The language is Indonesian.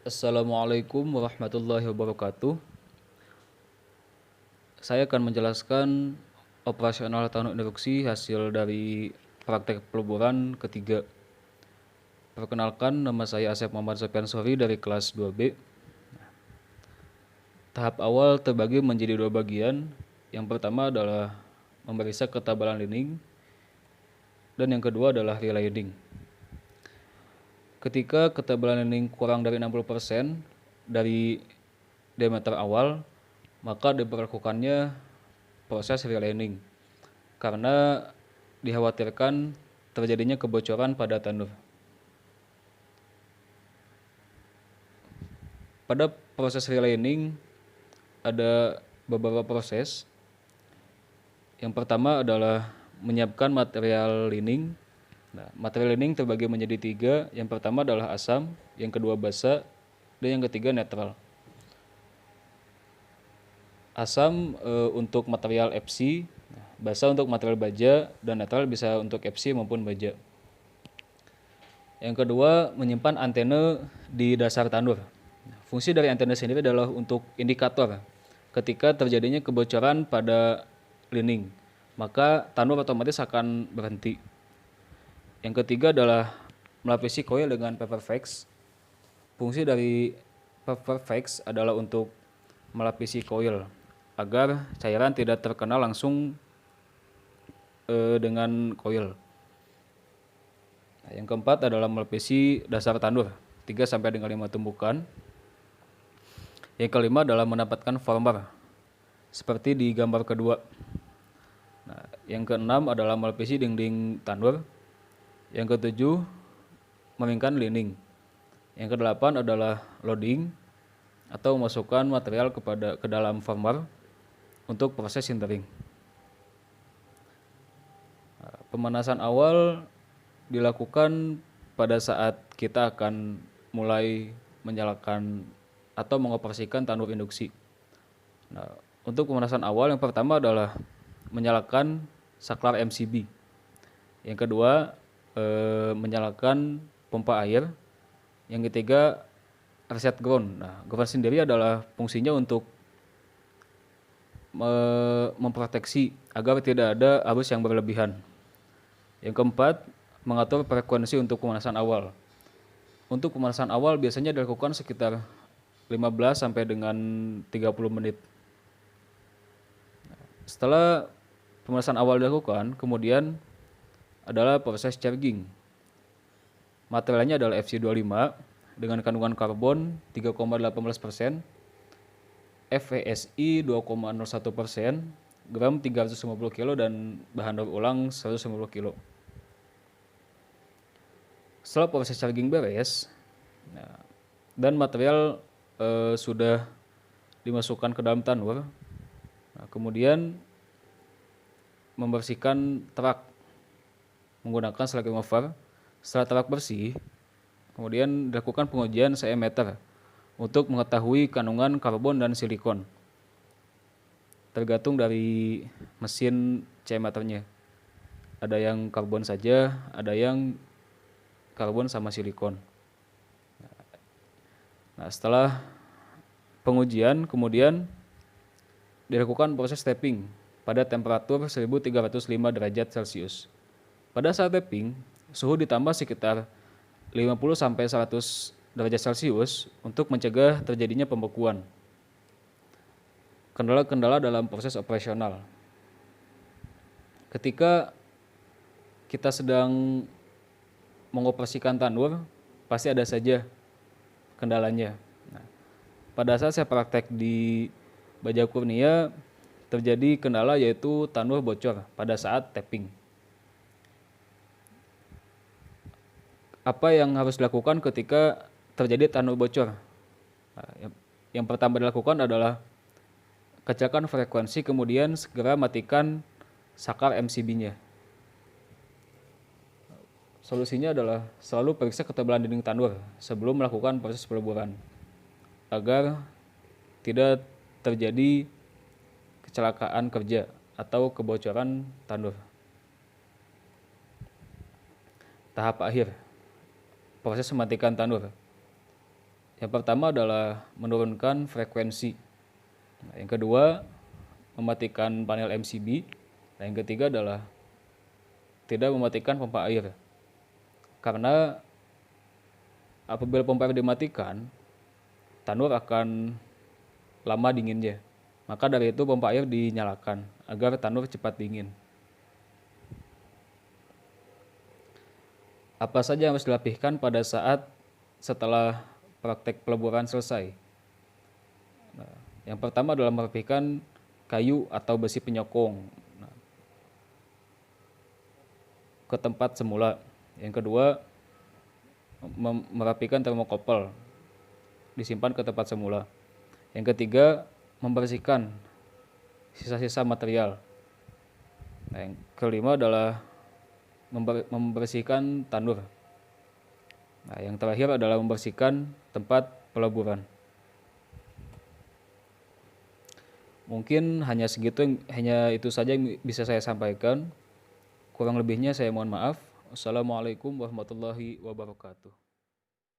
Assalamualaikum warahmatullahi wabarakatuh. Saya akan menjelaskan operasional tanuk induksi hasil dari praktek peleburan ketiga. Perkenalkan, nama saya Asep Muhammad Sofian Sori dari kelas 2B. Tahap awal terbagi menjadi dua bagian. Yang pertama adalah memeriksa ketebalan lining dan yang kedua adalah relining. Ketika ketebalan lining kurang dari 60% dari diameter awal, maka diberlakukannya proses relining karena dikhawatirkan terjadinya kebocoran pada tandur. Pada proses relining ada beberapa proses. Yang pertama adalah menyiapkan material lining. Nah, material lining terbagi menjadi tiga. Yang pertama adalah asam, yang kedua basa, dan yang ketiga netral. Asam untuk material FC, basa untuk material baja, dan netral bisa untuk FC maupun baja. Yang kedua, menyimpan antena di dasar tandur. Fungsi dari antena sendiri adalah untuk indikator ketika terjadinya kebocoran pada lining, maka tandur otomatis akan berhenti. Yang ketiga adalah melapisi coil dengan paper wax. Fungsi dari paper wax adalah untuk melapisi coil agar cairan tidak terkena langsung dengan coil. Nah, yang keempat adalah melapisi dasar tandur 3 sampai dengan 5 tumbukan. Yang kelima adalah mendapatkan former seperti di gambar kedua. Nah, yang keenam adalah melapisi dinding tandur. Yang ketujuh meminkan lining. Yang kedelapan adalah loading atau memasukkan material ke dalam former untuk proses sintering. Nah, pemanasan awal dilakukan pada saat kita akan mulai menyalakan atau mengoperasikan tandur induksi. Nah, untuk pemanasan awal yang pertama adalah menyalakan saklar MCB. Yang kedua menyalakan pompa air. Yang ketiga reset ground. Nah, ground sendiri adalah fungsinya untuk memproteksi agar tidak ada arus yang berlebihan. Yang keempat, mengatur frekuensi untuk pemanasan awal. Untuk pemanasan awal biasanya dilakukan sekitar 15 sampai dengan 30 menit. Setelah pemanasan awal dilakukan, kemudian adalah proses charging. Materialnya adalah FC25 dengan kandungan karbon 3,18%, FeSi 2,01%, gram 350 kg dan bahan daur ulang 150 kg. Setelah proses charging beres, dan material sudah dimasukkan ke dalam tanur, kemudian membersihkan truk menggunakan slag remover. Setelah truk bersih, kemudian dilakukan pengujian CE meter untuk mengetahui kandungan karbon dan silikon. Tergantung dari mesin CE meternya. Ada yang karbon saja, ada yang karbon sama silikon. Nah, setelah pengujian kemudian dilakukan proses tapping pada temperatur 1305 derajat Celcius. Pada saat tapping, suhu ditambah sekitar 50 sampai 100 derajat Celcius untuk mencegah terjadinya pembekuan. Kendala-kendala dalam proses operasional. Ketika kita sedang mengoperasikan tandur, pasti ada saja kendalanya. Nah, pada saat saya praktek di Baja Kurnia, terjadi kendala yaitu tandur bocor pada saat tapping. Apa yang harus dilakukan ketika terjadi tandur bocor? Nah, yang pertama dilakukan adalah kecilkan frekuensi, kemudian segera matikan saklar MCB-nya. Solusinya adalah selalu periksa ketebalan dinding tandur sebelum melakukan proses peleburan agar tidak terjadi kecelakaan kerja atau kebocoran tandur. Tahap akhir, proses mematikan tandur. Yang pertama adalah menurunkan frekuensi. Nah, yang kedua, mematikan panel MCB. Nah, yang ketiga adalah tidak mematikan pompa air. Karena apabila pompa air dimatikan, tanur akan lama dinginnya. Maka dari itu pompa air dinyalakan agar tanur cepat dingin. Apa saja yang harus dilapihkan pada saat setelah praktek peleburan selesai? Nah, yang pertama adalah merapikan kayu atau besi penyokong ke tempat semula. Yang kedua, merapikan termokopel, disimpan ke tempat semula. Yang ketiga, membersihkan sisa-sisa material. Nah, yang kelima adalah membersihkan tanur. Nah, yang terakhir adalah membersihkan tempat peleburan. Mungkin hanya itu saja yang bisa saya sampaikan. Kurang lebihnya saya mohon maaf. Wassalamualaikum warahmatullahi wabarakatuh.